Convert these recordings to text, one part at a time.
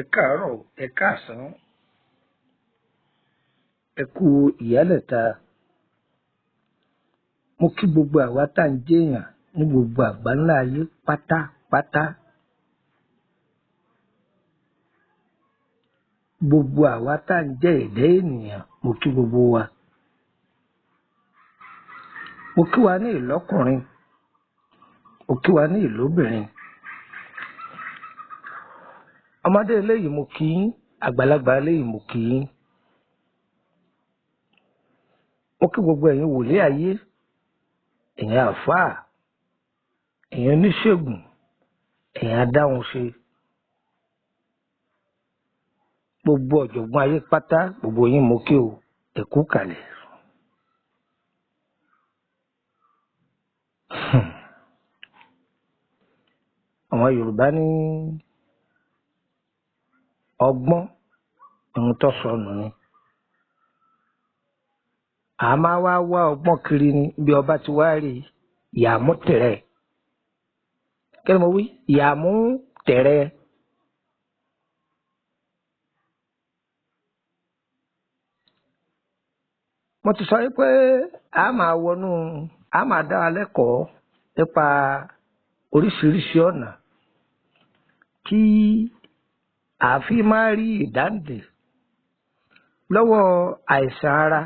Ẹ káàárọ̀, ẹ káàsán, ẹ kú ìyálẹ̀ta. Mo kí gbogbo àwa tá ń jẹ́yàn ní gbogbo àgbáńlá ayé pátápátá. Gbogbo àwa tá ń jẹ́ ẹ̀dá ènìyàn, mo kí gbogbo wa. Mo kí wa ní ìlọ́kùnrin, mo kí wa ní ìlóbìnrin. Ọmọdé eléyìí mo kí yín, àgbàlagbà eléyìí mo kí yín. Mo kí gbogbo ẹ̀yin wòlíì ayé, ẹ̀yin àfáà, ẹ̀yin oníṣègùn, ẹ̀yin adáhunṣe. Gbogbo ọ̀jọ̀gbọ́n ayé pátá, gbogbo yín mo kí o, ẹ kú kàlẹ̀. Àwọn Yorùbá ní ọgbọ́n ohun tó sọnù ni. A máa wá ọgbọ́n kiri ni bí ọba ti wá rí ìyàmú tẹ̀rẹ̀. Kí ni mo wí? Ìyàmú tẹ̀rẹ̀. Mo ti sọ pé a máa dá wa lẹ́kọ̀ọ́ nípa oríṣiríṣi ọ̀nà tí àfi máa rí ìdáǹdè lọ́wọ́ àìsàn ara,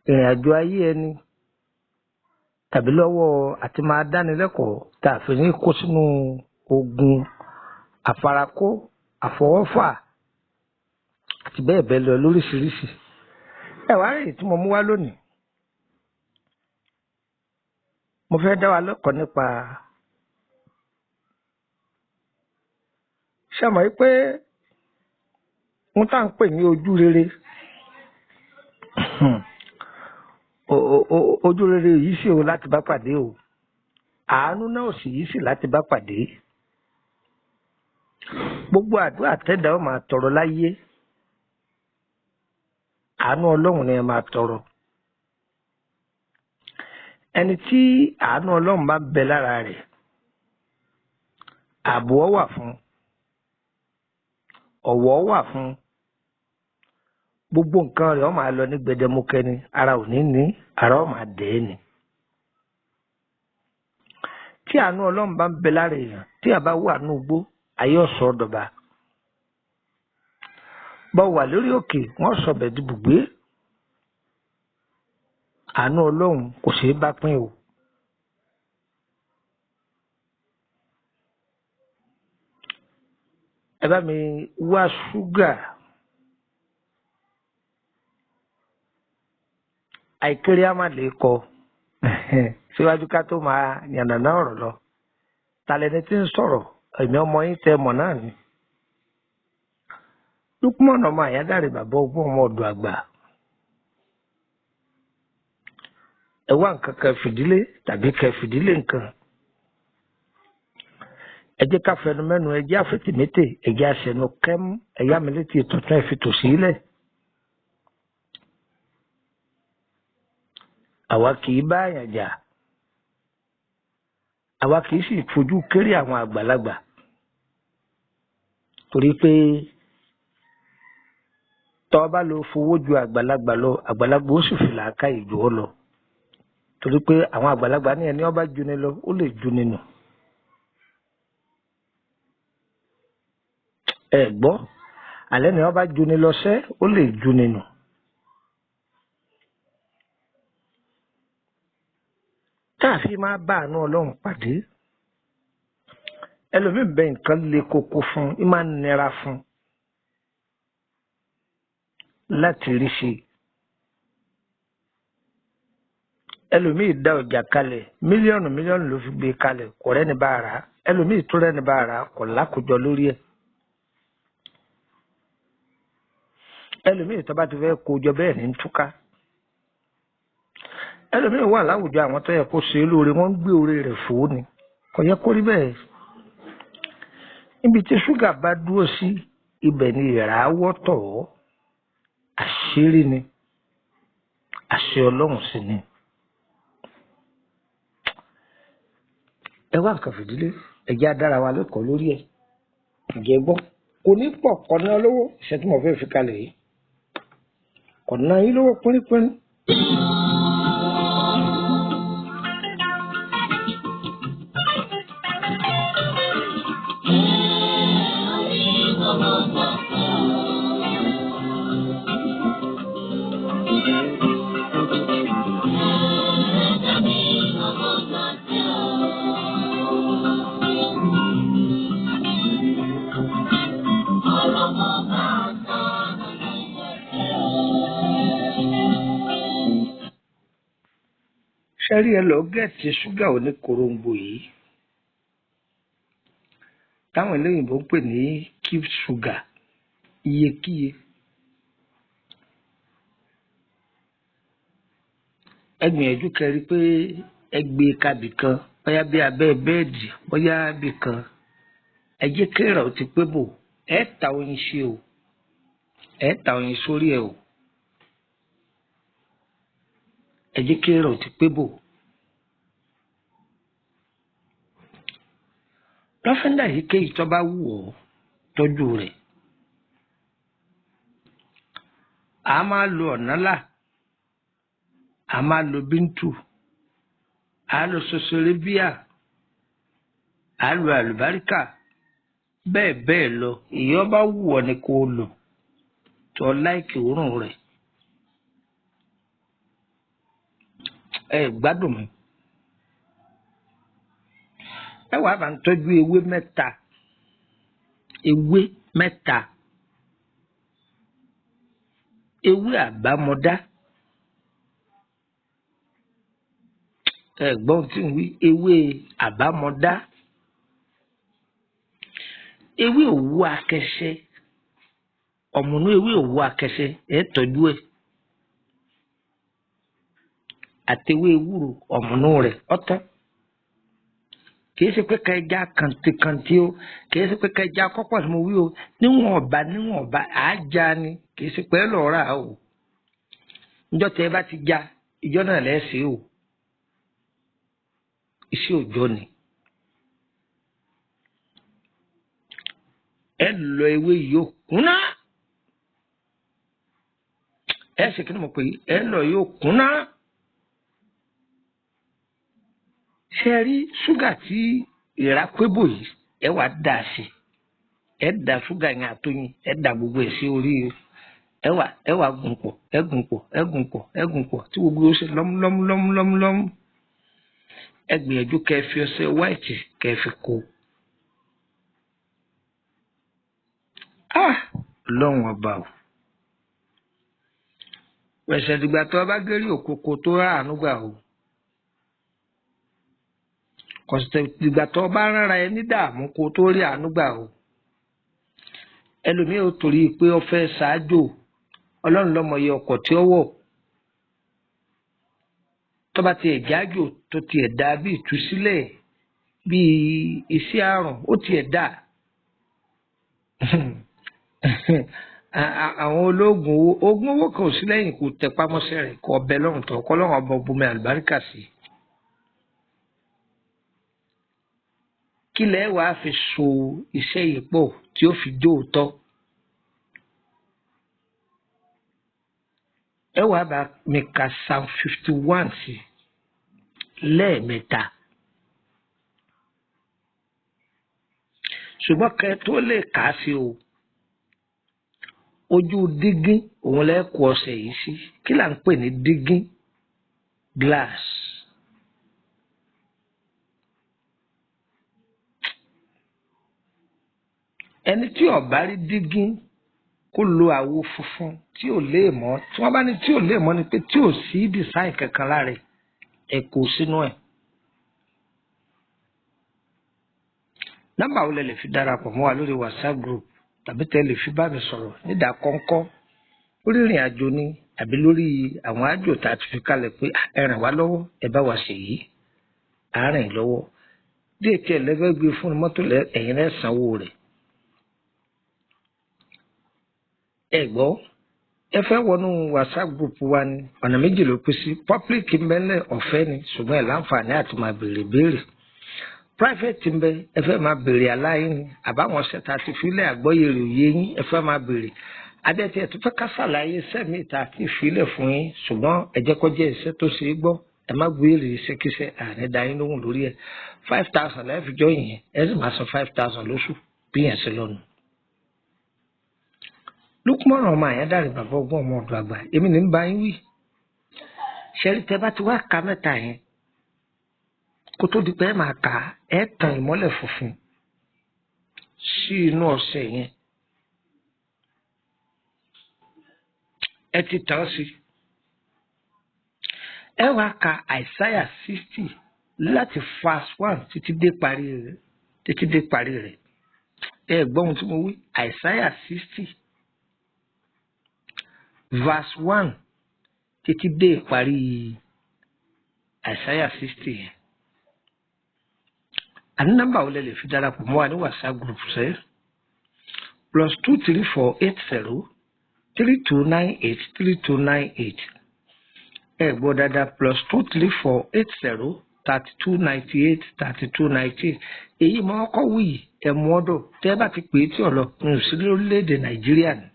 ìrìn àjò ayé ẹni, tàbí lọ́wọ́ àti máa dánilẹ́kọ̀ọ́ tá a fi ní kó sínú ogun àfarakó, àfọwọ́fà àti bẹ́ẹ̀ bẹ́ẹ̀ lọ lóríṣiríṣi. Ẹ wá rí tí mo mú wá lónìí. Mo fẹ́ dá wa lẹ́kọ̀ọ́ nípa ṣàmọ́ pé wọ́n tá à ń pè ní ojú rere. Ojú rere yìí sì o láti bá pàdé o. Àánú náà sì yìí sì láti bá pàdé. Gbogbo àdúrà tẹ́dà ó máa tọrọ láyé. Àánú Ọlọ́run ni ẹ máa tọrọ. Ẹni tí àánú Ọlọ́run bá bẹ lára rẹ̀, ààbò wà fún, ọ̀wọ̀ wà fún. Gbogbo nǹkan rẹ̀ ó máa lọ ní gbẹdẹmukẹ ni, ara ò ní, ara ó máa dẹ̀ ẹ́ ni. Tí àánú Ọlọ́run bá ń bẹ lára èèyàn, tí a bá wà ní ugbó, ayé ọ̀sọ́ ọ̀dọ̀ba. Bọ́ wà lórí òkè, wọ́n sọ̀bẹ̀ di bùgbé. Àánú Ọlọ́run kò ṣeé bá pín o. Ẹ bá mi wá ṣúgà. Àìkéré á má lè kọ síwájú ká tó máa yànnàná ọ̀rọ̀ lọ. Tàlẹ́ni tí ń sọ̀rọ̀, èmi ọmọ yín tẹ mọ̀ náà ni. Lúkúmọ̀nà ọmọ àyádáre bàbá ogún ọmọ ọ̀dọ̀ àgbà. Ẹ wá nǹkan kan fìdílé tàbí kẹ fìdílé nǹkan. Ẹ jẹ́ ká fẹnu mẹ́nu, ẹ jẹ́ àfètèmétè, ẹ jẹ́ àṣẹnu kẹ́mú, ẹ yá mi létí tuntun ẹ fi tò sílẹ̀. Àwa kì í bá àyàn jà. Àwa kì í sì fojú kéré àwọn àgbàlagbà. Torí pé tọ́ bá lọ fowó ju àgbàlagbà lọ, àgbàlagbà ó sì fi làákàyè jù ọ́ lọ. Torí pé àwọn àgbàlagbà ní ẹni ó bá juni lọ, ó lè juni nù. Ẹ gbọ́, àlẹ́ ni ó bá juni lọ sẹ́, ó lè juni nù. Táàfin máa bá àánú Ọlọ́run pàdé. Ẹlòmíì bẹ nǹkan le koko fún, í máa ń nira fún láti rí ṣe. Ẹlòmíì dá ọjà kalẹ̀, mílíọ̀nù ló fi gbé kalẹ̀, kò rẹ́ni bá rà á. Ẹlòmíì tó rẹ́ni bá rà á, kò lákòjọ lórí ẹ̀. ẹlòmíì tó bá ti fẹ́ kó jọ bẹ́ẹ̀ ní túká ẹlòmíì wà láwùjọ àwọn tó yẹ kó ṣe é lóore wọ́n ń gbé oore rẹ̀ fò ó ni kò yẹ kó rí bẹ́ẹ̀ níbi tí ṣúgà bá dúró sí ibẹ̀ ni ìràwọ̀ tọ̀ ọ́ àṣírí ni àṣẹ Ọlọ́run sì ni ẹ wá nǹkan fìdílé ẹ̀jẹ̀ adára wa lẹ́kọ̀ọ́ lórí ẹ̀ ǹjẹ́ gbọ́ kò ní pọ̀ kọ̀nà lówó iṣẹ́ tí mo fẹ́ fi kalẹ̀ yìí kọ̀nà yìí lówó pínpín. Ṣẹ́rí ẹ lọ gẹ̀ẹ́tì ṣúgà oníkorongbò yìí táwọn eléyìnbó ń pè ní cube sugar iyekíye ẹ gbìyànjú kẹrí pé ẹ gbé kábì kan bóyá bí abẹ́ bẹ́ẹ̀dì bóyá bì kan ẹ jẹ́ kéèrà ó ti pé bò ẹ ta oyin ṣe o ẹ ta oyin sórí ẹ o ẹ jẹ́ kéèrà ó ti pé bò. lọ́fíńdà yìí kéyìí tó bá wù ọ́ tọ́jú rẹ̀ a máa lo ọ̀nàlà a máa lo bíntù a lo sosorébíà a lo àlùbáríkà bẹ́ẹ̀ bẹ́ẹ̀ lọ èyí ọba wù ọ́ ni kò lò tó láìkì òórùn rẹ̀ ẹ gbádùn mi. ẹ wàá bá ń tọ́jú ewé mẹ́ta ewé àbámọ́dá ẹ gbọ́n tí ń wí ewé àbámọ́dá ewé òwú akẹsẹ ọ̀mùnú ewé òwú akẹsẹ ẹ tọ́jú ẹ àtẹwé ewúro ọ̀mùnú rẹ̀ ọ̀tán. Kìí ṣe pé ká ẹja kàntìkàntì o kìí ṣe pé ká ẹja kọ́pọ̀ tí mo wí o níwọ̀n ọba àájá ni kìí ṣe pé ẹ lọ́ọ́ rà o níjọ́ tẹ́ ẹ bá ti já ìjọ náà lẹ́sẹ̀ o iṣẹ́ òòjọ́ ni. ẹ lọ ewé yóò kúnná ẹ ṣe kí ni mo pè é ẹ lọ yóò kúnná. ṣe rí ṣúgà tí ìrápébò yìí ẹ wàá dà sí ẹ dà ṣúgà yẹn àtọyìn ẹ dà gbogbo ẹ sí orí ẹ wàá gùn pọ̀ tí gbogbo ó ṣe lọ́múlọ́mú ẹ gbìyànjú kẹ́ fi ọṣẹ white kẹ́ fi kó. Ọlọ́run ọba o pẹ̀sẹ̀ dìgbà tó o bá gérí òkòkò tó Àánú gbà o. Kọ̀sìtẹ̀ ìgbà tó bá rárá ẹ ní dààmú kó tó rí Àánú gbà o ẹlòmíì ò torí pé ó fẹ́ ṣáájò Ọlọ́run lọ́mọ iye ọkọ̀ tí ó wọ̀ tó bá tiẹ̀ jájò tó tiẹ̀ dá bí ìtúsílẹ̀ bí iṣẹ́ àrùn ó tiẹ̀ dá àwọn ológun ogun owó kan ò sí lẹ́yìn kò tẹpá mọ́ṣẹ́ rẹ̀ kó ọbẹ̀ lọ́rùn tó kọ́ lọ́rùn ọba bomi àlùbáríkà sí i. kí lẹ wàá fi so iṣẹ́ yìí pọ̀ tí ó fi jó òótọ́ ẹ wàá bá mi ka Psalm 51 sí lẹ́ẹ̀mẹ́ta ṣùgbọ́n kẹ́ tó lè kà á sí o ojú dígí òun lẹ́ẹ̀kọ́ ọ̀sẹ̀ yìí sí kí là ń pè ní dígí glass. ẹni tí ó bá rí dígí kó lo àwo funfun tí ò lè mọ́ tí wọ́n bá ní tí ò lè mọ́ ni pé tí ò sí design kankan lára ẹ̀ kó sínú ẹ̀. nọ́mbà wo lẹ lè fi darapọ̀ mọ́ wa lórí WhatsApp group tàbí tẹ́ lè fi bá mi sọ̀rọ̀ nídàá kọ́ńkọ́ lórí ìrìn àjò ni àbí lórí àwọn àjò tá a ti fi kalẹ̀ pé ẹ ràn wá lọ́wọ́ ẹ bá wa ṣèyí à ń ràn yín lọ́wọ́ díẹ̀ tí ẹ lẹ́fẹ́ gbé fún mọ́tò ẹ̀yin rẹ̀ sanwó rẹ̀. ẹ gbọ́ ẹ fẹ́ wọnú WhatsApp group wa ni ọ̀nà méjì ló pín sí public ń bẹ ńlẹ̀ ọ̀fẹ́ ni ṣùgbọ́n ẹ̀ láǹfààní àti máa béèrè béèrè private ń bẹ ẹ fẹ́ máa béèrè aláyé ni àbáwọn ṣẹta ti filẹ̀ àgbọ́yé rè òye yín ẹ fẹ́ máa béèrè adẹ́tí ẹ̀ tó fẹ́ ká ṣàlàyé sẹ́mi ìta àti ìfilẹ̀ fún yín ṣùgbọ́n ẹ jẹ́ kó jẹ́ iṣẹ́ tó ṣe é gbọ́ ẹ má béèrè iṣẹ́kíṣẹ́ àní dá yín lóhùn lórí ẹ̀ 5,000 lẹ́ẹ̀fìjọ́ yìnyín ẹ sì máa san 5,000 lóṣù bí yẹn ṣe lọ́nu. Lukman ọmọ àyádáre bàbá ọgbọ́n ọmọ ọ̀dọ̀ àgbà èmi ní ń bá yín wí ṣẹ́rí tẹ́ bá ti wá ka mẹ́ta yẹn kó tó di pé ẹ máa kà á ẹ tan ìmọ́lẹ̀ funfun sí inú ọṣẹ yẹn ẹ ti tàn sí ẹ wá ka Àìsáyà 60 láti verse 1 títí dé parí rẹ̀ ẹ gbọ́ ohun tí mo wí Àìsáyà 60 verse 1 títí dé ìparí Àìsáyà 60 yẹn. Àní nọ́mbà wo lẹ lè fi darapọ̀ mọ́ wa ní WhatsApp group sẹ́ +23480 3298 ẹ gbọ́ dáadáa +23480 3298 èyí mọ́ ọkọ̀ wuyì ẹ̀mú ọdọ̀ tẹ́ bá ti pè é tí ọ̀lọ́ ń sí lórílẹ̀‐èdè Nàìjíríà ni.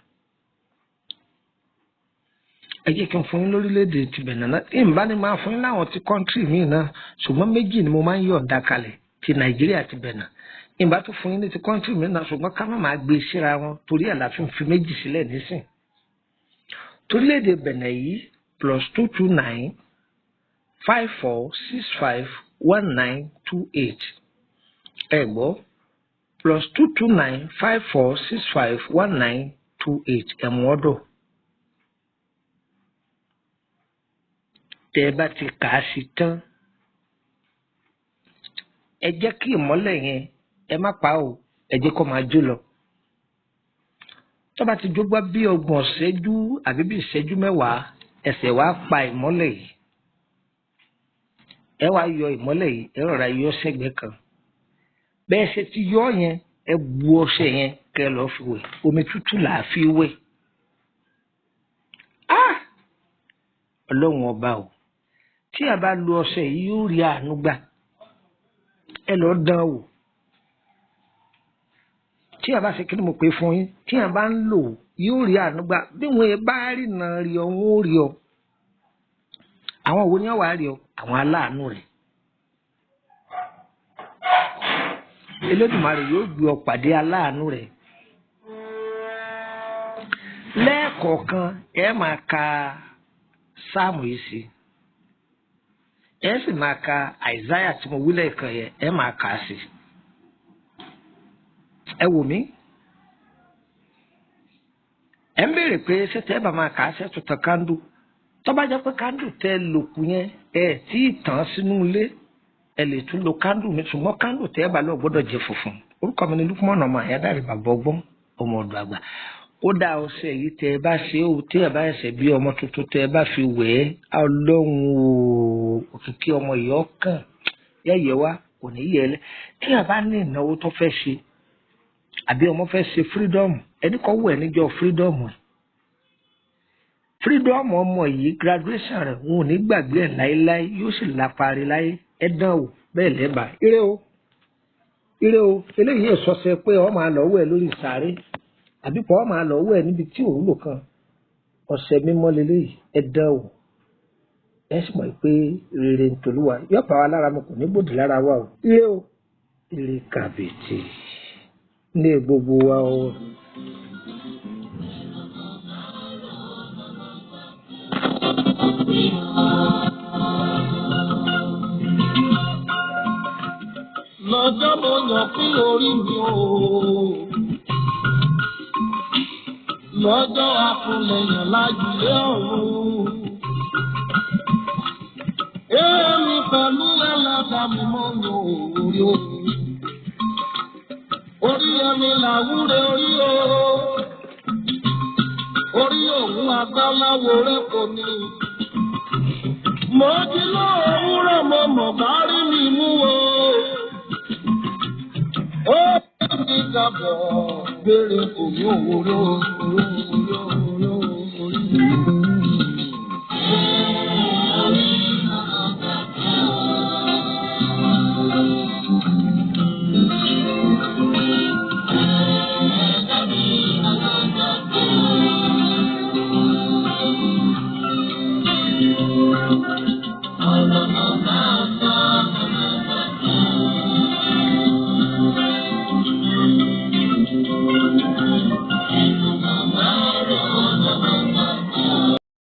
ẹ jẹ́ kí n fún yín lórílẹ̀‐èdè ti Benin náà ìbá ni máa fún yín láwọn ti kọ́ńtírì míì náà ṣùgbọ́n méjì ni mo máa ń yọ̀ǹda kalẹ̀ ti Nàìjíríà ti Benin ìbá tó fún yín ní ti kọ́ńtírì míì náà ṣùgbọ́n ká má máa gbé síra wọn torí àlàáfíà fi méjì sílẹ̀ nísìn torílẹ̀‐èdè Benin yìí +229 5465 1928 ẹ gbọ́ +229 5465 1928 ẹ̀mú ọdọ̀. tẹ́ ẹ bá ti kà á sí tán ẹ jẹ́ kí ìmọ́lẹ̀ yẹn ẹ má pa o ẹ jẹ́ kó máa jó lọ tó bá ti jó gbá bí 30 ìṣẹ́jú àbí bí ìṣẹ́jú 10 ẹsẹ̀ wá pa ìmọ́lẹ̀ yìí ẹ wá yọ ìmọ́lẹ̀ yìí ẹ rọra yọ sẹ́gbẹ̀ẹ́ kan bẹ́ẹ̀ ṣe ti yọ yẹn ẹ bu ọṣẹ yẹn kẹ́ lọ́ọ́ fi wẹ̀ omi tútù là á fi wẹ̀ Ọlọ́run ọba o tí a bá lo ọṣẹ yìí yóò rí àánú gbà ẹ lọ dán wò tí a bá ṣe kí ni mo pè fún yín tí a bá ń lò yóò rí àánú gbà bí wọn bá rí náà rí ọ wọn ò rí ọ àwọn wo ni wọn wà rí ọ àwọn aláàánú rẹ Elédùmarè yóò gbé ọ pàdé aláàánú rẹ lẹ́ẹ̀kọ̀ọ̀kan ẹ máa ka sáàmù yìí sí ẹ sì máa ka Àìsáyà tí mo wí lẹ́ẹ̀kan yẹn ẹ máa kà á sí ẹ wò mí ẹ ń béèrè pé ṣé tẹ́ bá máa kà á ṣètò tán kándù tó bá jẹ́ pé kándù tẹ́ lòkù yẹn ẹ tí ì tàn sínú ilé ẹ lè tún lo kándù mi ṣùgbọ́n kándù tẹ́ bá lọ gbọ́dọ̀ jẹ́ funfun orúkọ mi ni Lukman ọmọ àyádáre bàbá ọgbọ́n ọmọ ọ̀dọ̀ àgbà ó dá ọṣẹ yìí tẹ́ ẹ bá ṣe ó tẹ́ ẹ bá ẹsẹ̀ bí ọmọ tuntun tẹ́ ẹ bá fi wẹ̀ ẹ́ Ọlọ́run òkìkí ọmọ yìí ọkàn yẹ̀yẹ̀ wá kò ní yẹ ẹ lẹ́ tí ẹ bá ní ìnáwó tó fẹ́ ṣe àbí ọmọ fẹ́ ṣe freedom ẹni kọ́ wẹ̀ níjọ́ freedom ọmọ yìí graduation rẹ̀ wọn ò ní gbàgbé ẹ̀ láéláé yóò sì lápárí láyé ẹ dán wò bẹ́ẹ̀ lẹ́bàá ire o eléyìí ìsọsẹ pé ọ máa lọ wẹ̀ lórí sàárè àbí pọ̀ ọ máa lọ wẹ̀ níbi tí òun lò kan ọ̀sẹ̀ mímọ́ lélẹ́yìí ẹ dán wò ẹ sì mọ̀ pé rere ń tolúwa yóò pa wá lára mo kò ní gbòdì lára wa o ire kàbìtì ní gbogbo wa o. lọ́jọ́ mo yàn fún orí mi o lọ́jọ́ afúnlẹ̀yàn lájúlé ọ̀run èmi pẹ̀lú ẹlẹ́dàá mi mọ́ mi orí o orí ẹni làwúre orí o orí òun àgbáláwo rẹ̀ kò ní. Mo jí lóòwúrọ̀ mo mọ̀ bá rí mi mú o. Ó ní ká bọ̀ béèrè kò ní òwúrọ̀.